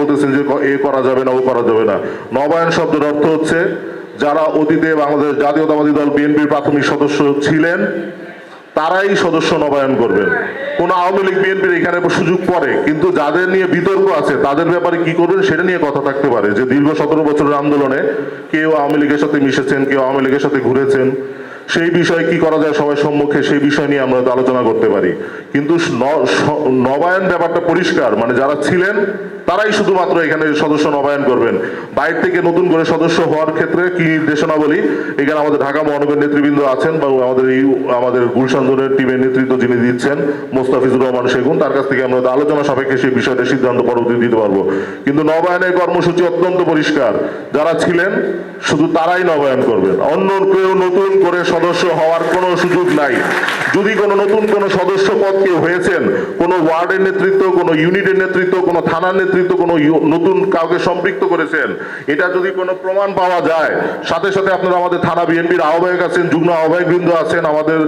বলতেছেন যে এ করা যাবে না ও করা যাবে না। নবায়ন শব্দের অর্থ হচ্ছে যারা অতীতে বাংলাদেশ জাতীয়তাবাদী দল বিএনপির প্রাথমিক সদস্য ছিলেন তারাই সদস্য নবায়ন করবেন। কোন আওয়ামী লীগ বিএনপির এখানে সুযোগ পড়ে, কিন্তু যাদের নিয়ে বিতর্ক আছে তাদের ব্যাপারে কি করবেন সেটা নিয়ে কথা থাকতে পারে, যে দীর্ঘ 17 বছরের আন্দোলনে কেউ আওয়ামী লীগের সাথে মিশেছেন, কেউ আওয়ামী লীগের সাথে ঘুরেছেন, সেই বিষয়ে কি করা যায় সবার সম্মুখে সেই বিষয় নিয়ে আমরা আলোচনা করতে পারি। কিন্তু নবায়ন ব্যাপারটা পরিষ্কার, মানে যারা ছিলেন তারাই শুধুমাত্র এখানে সদস্য নবায়ন করবেন। বাইরে থেকে নতুন করে সদস্য হওয়ার ক্ষেত্রে কি নির্দেশনাবলী, এখানে আমাদের ঢাকা মহানগর নেতৃবৃন্দ আছেন বা আমাদের গুলশান জোনের টিমের নেতৃত্ব যিনি দিচ্ছেন মোস্তাফিজুর রহমান সেগুন, তার কাছ থেকে আমরা আলোচনা সাপেক্ষে সেই বিষয়টা সিদ্ধান্ত পরবর্তী দিতে পারবো। কিন্তু নবায়নের কর্মসূচি অত্যন্ত পরিষ্কার, যারা ছিলেন শুধু তারাই নবায়ন করবেন, অন্য কেউ নতুন করে সদস্য হওয়ার কোনো সুযোগ নাই। যদি কোনো নতুন কোনো সদস্য পদ কেউ হয়েছেন, কোনো ওয়ার্ডের নেতৃত্ব, কোনো ইউনিটের নেতৃত্ব, কোনো থানার নেতৃত্ব, কোনো নতুন কাউকে সম্পৃক্ত করেছেন, এটা যদি কোনো প্রমাণ পাওয়া যায়, সাথে সাথে আপনারা আমাদের থানা বিএনপির আহ্বায়ক আছেন, যুগ্ম আহ্বায়ক বৃন্দ আছেন, আমাদের